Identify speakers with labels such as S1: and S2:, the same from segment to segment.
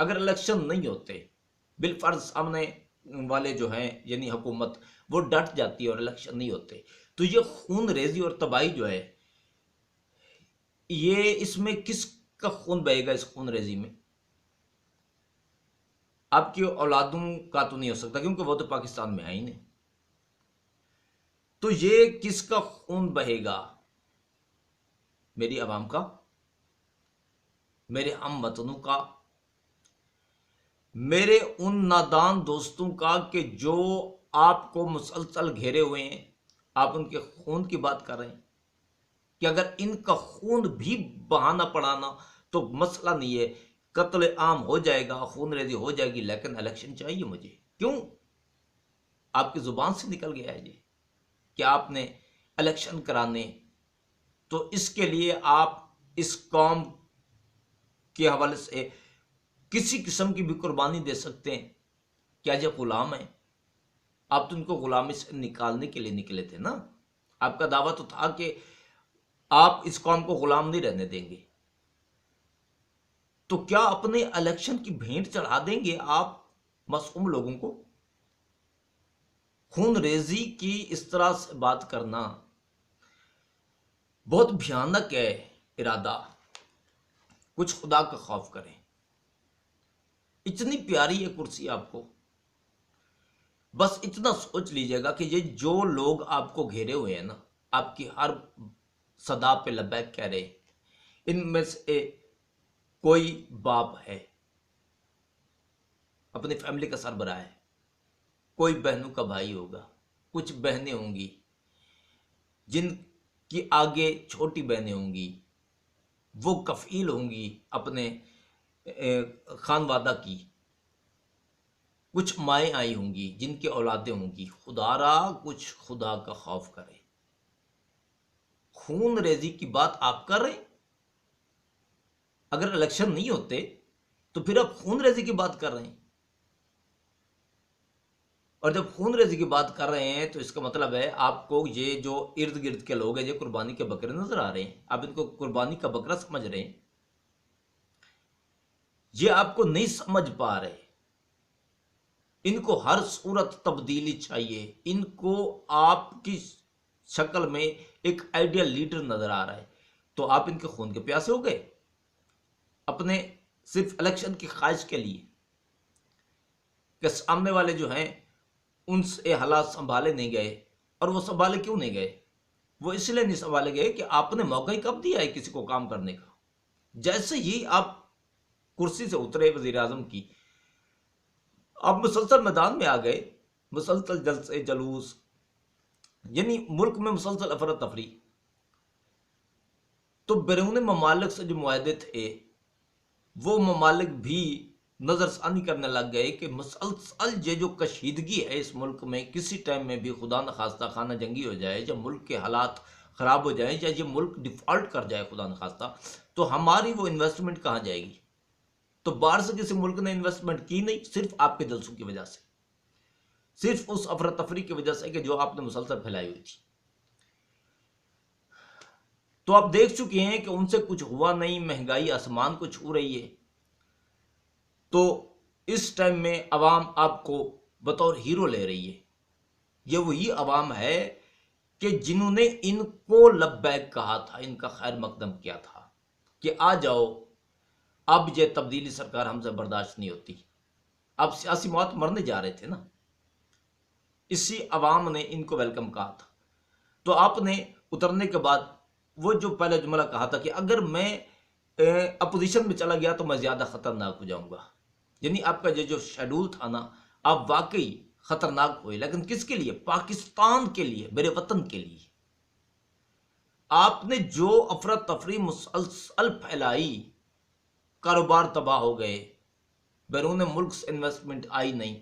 S1: اگر الیکشن نہیں ہوتے، بالفرض سامنے والے جو ہیں یعنی حکومت وہ ڈٹ جاتی ہے اور الیکشن نہیں ہوتے، تو یہ خون ریزی اور تباہی جو ہے، یہ اس میں کس کا خون بہے گا؟ اس خون ریزی میں آپ کی اولادوں کا تو نہیں ہو سکتا، کیونکہ وہ تو پاکستان میں ہے ہی نہیں. تو یہ کس کا خون بہے گا؟ میری عوام کا، میرے ہم وطنوں کا، میرے ان نادان دوستوں کا کہ جو آپ کو مسلسل گھیرے ہوئے ہیں. آپ ان کے خون کی بات کر رہے ہیں کہ اگر ان کا خون بھی بہانا پڑانا تو مسئلہ نہیں ہے، قتل عام ہو جائے گا، خون ریزی ہو جائے گی، لیکن الیکشن چاہیے مجھے. کیوں؟ آپ کی زبان سے نکل گیا ہے یہ کہ آپ نے الیکشن کرانے، تو اس کے لیے آپ اس قوم کے حوالے سے کسی قسم کی بھی قربانی دے سکتے ہیں. کیا یہ غلام ہے؟ آپ تو ان کو غلامی سے نکالنے کے لیے نکلے تھے نا. آپ کا دعویٰ تو تھا کہ آپ اس قوم کو غلام نہیں رہنے دیں گے. تو کیا اپنے الیکشن کی بھینٹ چڑھا دیں گے آپ معصوم لوگوں کو؟ خون ریزی کی اس طرح سے بات کرنا بہت بھیانک ہے. ارادہ، کچھ خدا کا خوف کریں. اتنی پیاری ہے کرسی آپ کو، بس اتنا سوچ لیجئے گا کہ یہ جو لوگ آپ کو گھیرے ہوئے ہیں نا، آپ کی ہر صدا پہ لبیک کہہ رہے، ان میں سے کوئی باپ ہے، اپنی فیملی کا سربراہ ہے، کوئی بہنوں کا بھائی ہوگا، کچھ بہنیں ہوں گی جن کی آگے چھوٹی بہنیں ہوں گی، وہ کفیل ہوں گی اپنے خانوادہ کی، کچھ مائیں آئی ہوں گی جن کی اولادیں ہوں گی. خدا را کچھ خدا کا خوف کرے. خون ریزی کی بات آپ کر رہے ہیں. اگر الیکشن نہیں ہوتے تو پھر آپ خون ریزی کی بات کر رہے ہیں. اور جب خون ریزی کی بات کر رہے ہیں تو اس کا مطلب ہے آپ کو یہ جو ارد گرد کے لوگ ہیں یہ قربانی کے بکرے نظر آ رہے ہیں. آپ ان کو قربانی کا بکرا سمجھ رہے ہیں. یہ آپ کو نہیں سمجھ پا رہے. ان کو ہر صورت تبدیلی چاہیے. ان کو آپ کی شکل میں ایک آئیڈیل لیڈر نظر آ رہا ہے. تو آپ ان کے خون کے پیاسے ہو گئے اپنے صرف الیکشن کی خواہش کے لیے کہ سامنے والے جو ہیں ان سے حالات سنبھالے نہیں گئے. اور وہ سنبھالے کیوں نہیں گئے؟ وہ اس لیے نہیں سنبھالے گئے کہ آپ نے موقع ہی کب دیا ہے کسی کو کام کرنے کا. جیسے ہی آپ کرسی سے اترے وزیر اعظم کی، آپ مسلسل میدان میں آ گئے، مسلسل جلسے جلوس، یعنی ملک میں مسلسل افراتفری. تو بیرون ممالک سے جو معاہدے تھے وہ ممالک بھی نظر ثانی کرنے لگ گئے کہ مسلسل یہ جو کشیدگی ہے اس ملک میں، کسی ٹائم میں بھی خدا نخواستہ خانہ جنگی ہو جائے یا ملک کے حالات خراب ہو جائیں یا یہ ملک ڈیفالٹ کر جائے خدا نخواستہ، تو ہماری وہ انویسٹمنٹ کہاں جائے گی؟ تو باہر سے کسی ملک نے انویسٹمنٹ کی نہیں، صرف آپ کے جلسوں کی وجہ سے، صرف اس افراتفری کی وجہ سے کہ جو آپ نے مسلسل پھیلائی ہوئی تھی. تو آپ دیکھ چکے ہیں کہ ان سے کچھ ہوا نہیں. مہنگائی آسمان کو چھو رہی ہے. تو اس ٹائم میں عوام آپ کو بطور ہیرو لے رہی ہے. یہ وہی عوام ہے کہ جنہوں نے ان کو لبیک کہا تھا، ان کا خیر مقدم کیا تھا کہ آ جاؤ، اب یہ تبدیلی سرکار ہم سے برداشت نہیں ہوتی. اب سیاسی موت مرنے جا رہے تھے نا، اسی عوام نے ان کو ویلکم کہا تھا. تو آپ نے اترنے کے بعد وہ جو پہلا جملہ کہا تھا کہ اگر میں اپوزیشن میں چلا گیا تو میں زیادہ خطرناک ہو جاؤں گا. یعنی آپ کا یہ جو شیڈول تھا نا، آپ واقعی خطرناک ہوئے. لیکن کس کے لیے؟ پاکستان کے لیے، میرے وطن کے لیے. آپ نے جو افراتفری مسلسل پھیلائی، کاروبار تباہ ہو گئے، بیرون ملک سے انویسٹمنٹ آئی نہیں،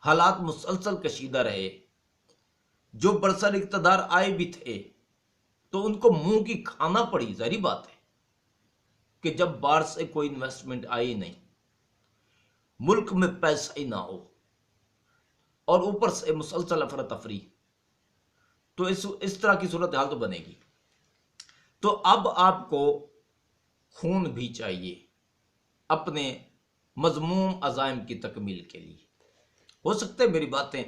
S1: حالات مسلسل کشیدہ رہے. جو برسر اقتدار آئے بھی تھے تو ان کو منہ کی کھانا پڑی. ظاہری بات ہے کہ جب باہر سے کوئی انویسٹمنٹ آئی نہیں، ملک میں پیسہ ہی نہ ہو، اور اوپر سے مسلسل افراتفری، تو اس طرح کی صورتحال تو بنے گی. تو اب آپ کو خون بھی چاہیے اپنے مذموم عزائم کی تکمیل کے لیے۔ ہو سکتا ہے میری باتیں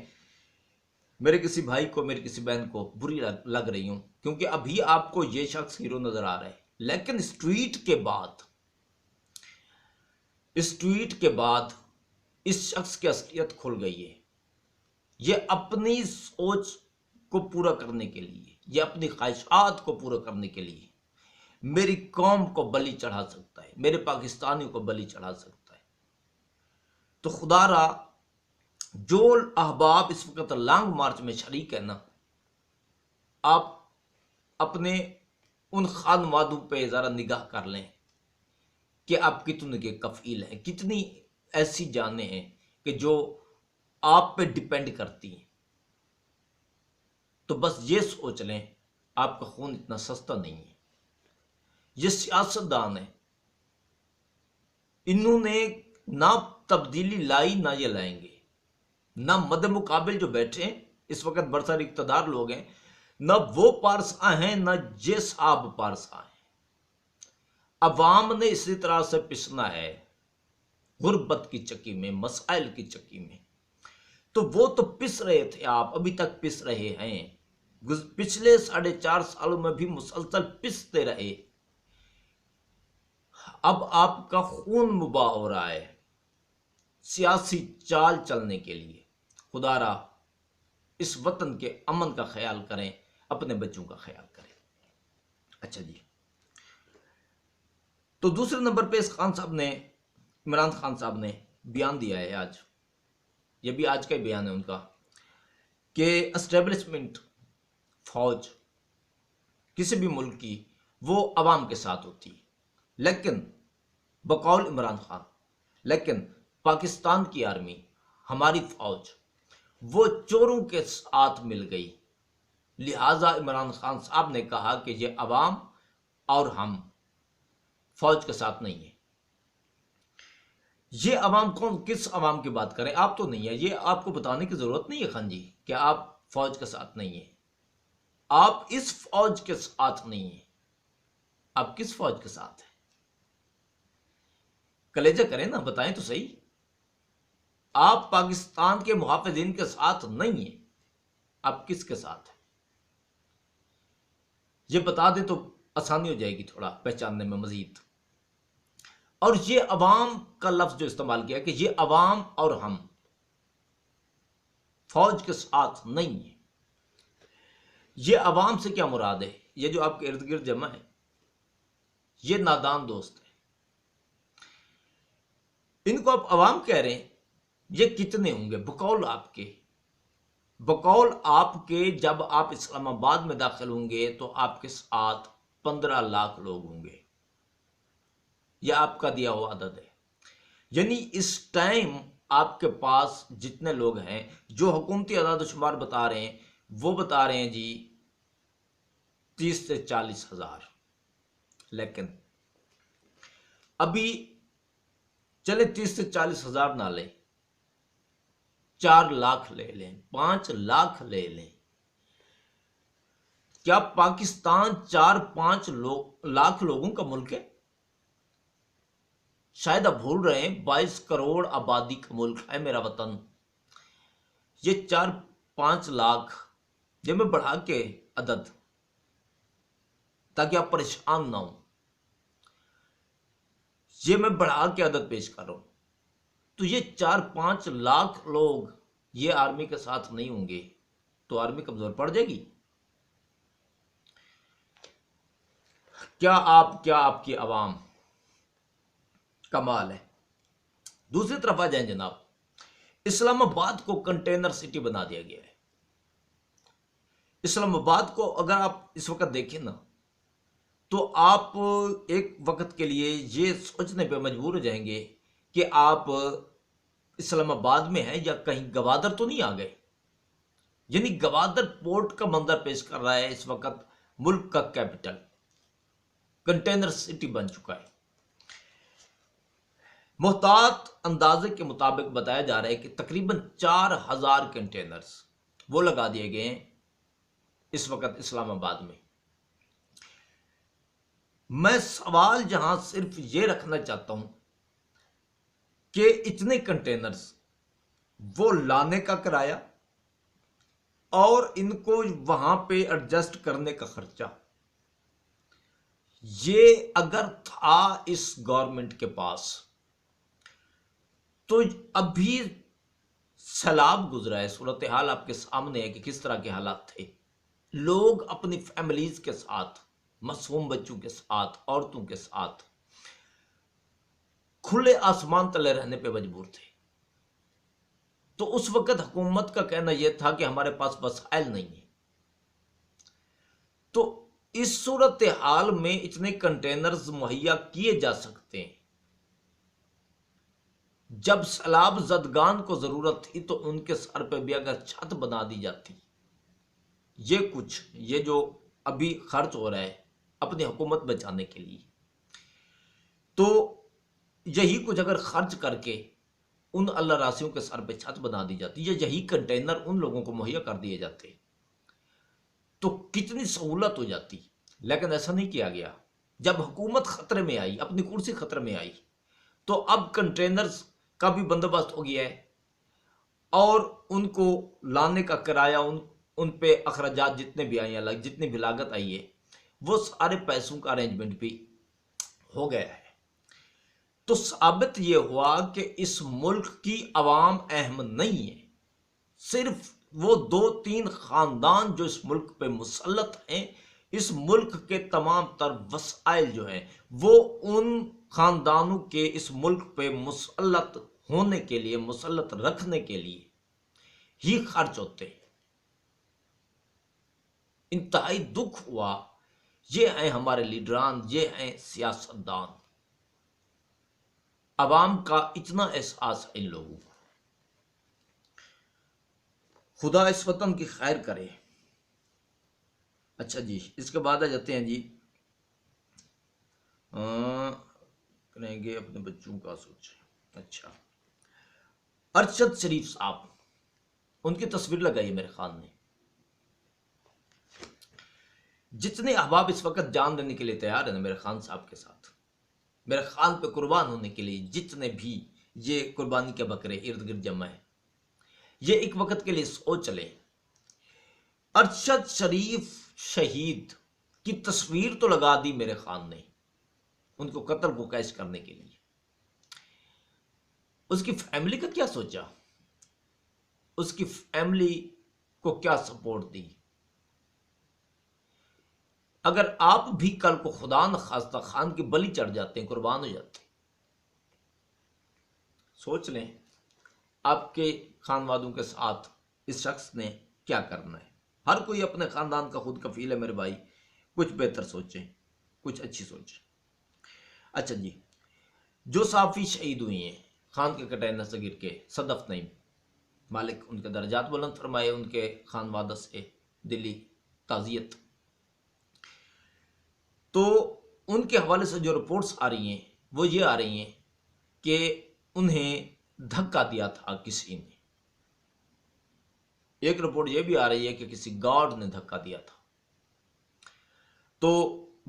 S1: میرے کسی بھائی کو، میری کسی بہن کو بری لگ رہی ہوں، کیونکہ ابھی آپ کو یہ شخص ہیرو نظر آ رہا ہے، لیکن اس ٹویٹ کے بعد اس شخص کی اصلیت کھل گئی ہے۔ یہ اپنی سوچ کو پورا کرنے کے لیے، یہ اپنی خواہشات کو پورا کرنے کے لیے میری قوم کو بلی چڑھا سکتا ہے، میرے پاکستانیوں کو بلی چڑھا سکتا ہے۔ تو خدا را جو احباب اس وقت لانگ مارچ میں شریک ہے نا، آپ اپنے ان خانوادوں پہ ذرا نگاہ کر لیں کہ آپ کتنے کے کفیل ہیں، کتنی ایسی جانیں ہیں کہ جو آپ پہ ڈیپینڈ کرتی ہیں۔ تو بس یہ سوچ لیں آپ کا خون اتنا سستا نہیں ہے۔ یہ سیاستدان ہیں، انہوں نے نہ تبدیلی لائی نہ یہ لائیں گے، نہ مد مقابل جو بیٹھے ہیں اس وقت برسر اقتدار لوگ ہیں، نہ وہ پارسا ہیں نہ یہ صاحب پارسا ہیں۔ عوام نے اسی طرح سے پسنا ہے غربت کی چکی میں، مسائل کی چکی میں۔ تو وہ تو پس رہے تھے، آپ ابھی تک پس رہے ہیں، پچھلے 4.5 سالوں میں بھی مسلسل پستے رہے۔ اب آپ کا خون مباح ہو رہا ہے سیاسی چال چلنے کے لیے۔ خدا را اس وطن کے امن کا خیال کریں، اپنے بچوں کا خیال کریں۔ اچھا جی، تو دوسرے نمبر پہ اس خان صاحب نے، عمران خان صاحب نے بیان دیا ہے آج، یہ بھی آج کا ہی بیان ہے ان کا، کہ اسٹیبلشمنٹ فوج کسی بھی ملک کی وہ عوام کے ساتھ ہوتی ہے، لیکن بقول عمران خان، لیکن پاکستان کی آرمی، ہماری فوج وہ چوروں کے ساتھ مل گئی۔ لہٰذا عمران خان صاحب نے کہا کہ یہ عوام اور ہم فوج کے ساتھ نہیں ہیں۔ یہ عوام کس عوام کی بات کریں؟ آپ تو نہیں ہے، یہ آپ کو بتانے کی ضرورت نہیں ہے خان جی کہ آپ فوج کے ساتھ نہیں ہیں۔ آپ اس فوج کے ساتھ نہیں ہیں، آپ کس فوج کے ساتھ ہیں؟ کلیجہ کریں نا، بتائیں تو صحیح۔ آپ پاکستان کے محافظین کے ساتھ نہیں ہیں، آپ کس کے ساتھ ہیں؟ یہ بتا دیں تو آسانی ہو جائے گی تھوڑا پہچاننے میں مزید۔ اور یہ عوام کا لفظ جو استعمال کیا کہ یہ عوام اور ہم فوج کے ساتھ نہیں ہیں، یہ عوام سے کیا مراد ہے؟ یہ جو آپ کے ارد گرد جمع ہے، یہ نادان دوست ہے، ان کو آپ عوام کہہ رہے ہیں۔ یہ کتنے ہوں گے بقول آپ کے جب آپ اسلام آباد میں داخل ہوں گے تو آپ کے ساتھ 15 لاکھ لوگ ہوں گے، یہ آپ کا دیا ہوا عدد ہے۔ یعنی اس ٹائم آپ کے پاس جتنے لوگ ہیں جو حکومتی اعداد و شمار بتا رہے ہیں، وہ بتا رہے ہیں جی 30 سے 40 ہزار، لیکن ابھی چلے 30 سے 40 ہزار نہ لیں، 4 لاکھ لے لیں، 5 لاکھ لے لیں۔ کیا پاکستان 4-5 لاکھ لوگوں کا ملک ہے؟ شاید آپ بھول رہے ہیں 22 کروڑ آبادی کا ملک ہے میرا وطن۔ یہ 4-5 لاکھ، یہ میں بڑھا کے عدد تاکہ آپ پریشان نہ ہوں، یہ میں بڑھا کے عدد پیش کر رہا ہوں۔ تو یہ 4-5 لاکھ لوگ یہ آرمی کے ساتھ نہیں ہوں گے تو آرمی کمزور پڑ جائے گی۔ کیا آپ کی عوام کمال ہے۔ دوسری طرف آ جائیں جناب، اسلام آباد کو کنٹینر سٹی بنا دیا گیا ہے۔ اسلام آباد کو اگر آپ اس وقت دیکھیں نا تو آپ ایک وقت کے لیے یہ سوچنے پہ مجبور ہو جائیں گے کہ آپ اسلام آباد میں ہیں یا کہیں گوادر تو نہیں آ گئے۔ یعنی گوادر پورٹ کا منظر پیش کر رہا ہے اس وقت ملک کا کیپٹل، کنٹینر سٹی بن چکا ہے۔ محتاط اندازے کے مطابق بتایا جا رہا ہے کہ تقریباً 4000 کنٹینرز وہ لگا دیے گئے ہیں اس وقت اسلام آباد میں۔ میں سوال جہاں صرف یہ رکھنا چاہتا ہوں کہ اتنے کنٹینرز وہ لانے کا کرایہ اور ان کو وہاں پہ ایڈجسٹ کرنے کا خرچہ، یہ اگر تھا اس گورنمنٹ کے پاس تو ابھی سیلاب گزرا ہے، صورتحال آپ کے سامنے ہے کہ کس طرح کے حالات تھے. لوگ اپنی فیملیز کے ساتھ، معصوم بچوں کے ساتھ، عورتوں کے ساتھ کھلے آسمان تلے رہنے پہ مجبور تھے. تو اس وقت حکومت کا کہنا یہ تھا کہ ہمارے پاس وسائل نہیں ہیں. تو اس صورتحال میں اتنے کنٹینرز مہیا کیے جا سکتے ہیں. جب سیلاب زدگان کو ضرورت تھی تو ان کے سر پہ بھی اگر چھت بنا دی جاتی، یہ جو ابھی خرچ ہو رہا ہے اپنی حکومت بچانے کے لیے، تو یہی کچھ اگر خرچ کر کے ان اللہ راسیوں کے سر پہ چھت بنا دی جاتی، یا یہی کنٹینر ان لوگوں کو مہیا کر دیے جاتے، تو کتنی سہولت ہو جاتی. لیکن ایسا نہیں کیا گیا. جب حکومت خطرے میں آئی، اپنی کرسی خطرے میں آئی، تو اب کنٹینرز کا بھی بندوبست ہو گیا ہے اور ان کو لانے کا کرایہ، ان پہ اخراجات جتنے بھی آئے ہیں، جتنی بھی لاگت آئی ہے، وہ سارے پیسوں کا ارینجمنٹ بھی ہو گیا ہے. تو ثابت یہ ہوا کہ اس ملک کی عوام اہم نہیں ہے. صرف وہ 2-3 خاندان جو اس ملک پہ مسلط ہیں، اس ملک کے تمام تر وسائل جو ہیں وہ ان خاندانوں کے اس ملک پہ مسلط ہونے کے لیے، مسلط رکھنے کے لیے ہی خرچ ہوتے ہیں. انتہائی دکھ ہوا. یہ ہیں ہمارے لیڈران، یہ ہیں سیاستدان. عوام کا اتنا احساس ہے ان لوگوں کو. خدا اس وطن کی خیر کرے. اچھا جی، اس کے بعد آ جاتے ہیں جی، کریں گے اپنے بچوں کا سوچیں. اچھا، ارشد شریف صاحب، ان کی تصویر لگائی میرے خان نے. جتنے احباب اس وقت جان دینے کے لیے تیار ہیں نا میرے خان صاحب کے ساتھ، میرے خان پہ قربان ہونے کے لیے، جتنے بھی یہ قربانی کے بکرے ارد گرد جمع ہیں، یہ ایک وقت کے لیے سوچ لیں. ارشد شریف شہید کی تصویر تو لگا دی میرے خان نے ان کو قتل کو کیش کرنے کے لیے. اس کی فیملی کا کیا سوچا؟ اس کی فیملی کو کیا سپورٹ دی؟ اگر آپ بھی کل کو خدا نخواستہ خان کی بلی چڑھ جاتے ہیں، قربان ہو جاتے ہیں، سوچ لیں آپ کے خاندانوں کے ساتھ اس شخص نے کیا کرنا ہے. ہر کوئی اپنے خاندان کا خود کفیل ہے میرے بھائی. کچھ بہتر سوچیں، کچھ اچھی سوچیں. اچھا جی، جو صحافی شہید ہوئی ہیں خان کے کنٹینر سے گر کے، صدف نعیم، مالک ان کے درجات بلند فرمائے، ان کے خانوادہ سے دلی تعزیت. تو ان کے حوالے سے جو رپورٹس آ رہی ہیں وہ یہ آ رہی ہیں کہ انہیں دھکا دیا تھا کسی نے. ایک رپورٹ یہ بھی آ رہی ہے کہ کسی گارڈ نے دھکا دیا تھا، تو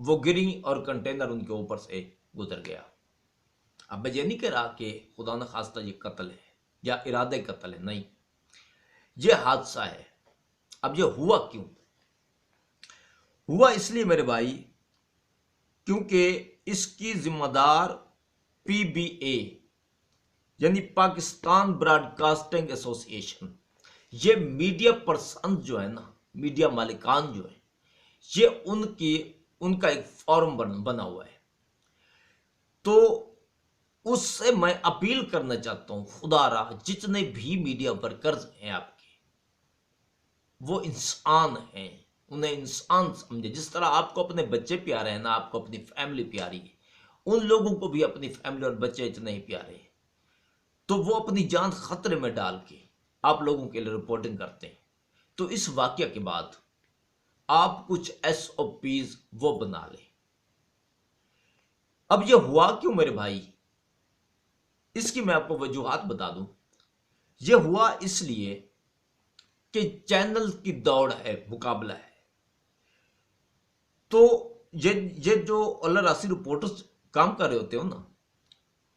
S1: وہ گری اور کنٹینر ان کے اوپر سے گزر گیا. اب میں یہ نہیں کہہ رہا کہ خدا نخواستہ یہ قتل ہے یا ارادے قتل ہے، نہیں، یہ حادثہ ہے. اب یہ ہوا کیوں؟ ہوا اس لیے میرے بھائی کیونکہ اس کی ذمہ دار پی بی اے یعنی پاکستان براڈ کاسٹنگ ایسوسی ایشن، یہ میڈیا پرسن جو ہے نا، میڈیا مالکان جو ہے، یہ ان کا ایک فورم بنا ہوا ہے. تو اس سے میں اپیل کرنا چاہتا ہوں، خدا را جتنے بھی میڈیا ورکرز ہیں آپ کے، وہ انسان ہیں، انہیں انسان سمجھے. جس طرح آپ کو اپنے بچے پیارے ہیں نا، آپ کو اپنی فیملی پیاری ہے، ان لوگوں کو بھی اپنی فیملی اور بچے اتنے ہی پیارے ہیں. تو وہ اپنی جان خطرے میں ڈال کے آپ لوگوں کے لیے رپورٹنگ کرتے ہیں. تو اس واقعہ کے بعد آپ کچھ ایس او پیز وہ بنا لیں. اب یہ ہوا کیوں میرے بھائی؟ اس کی میں آپ کو وجوہات بتا دوں. یہ ہوا اس لیے کہ چینل کی دوڑ ہے، مقابلہ ہے. تو یہ جو اللہ راسی رپورٹرز کام کر رہے ہوتے ہو نا،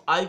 S1: 5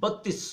S1: 35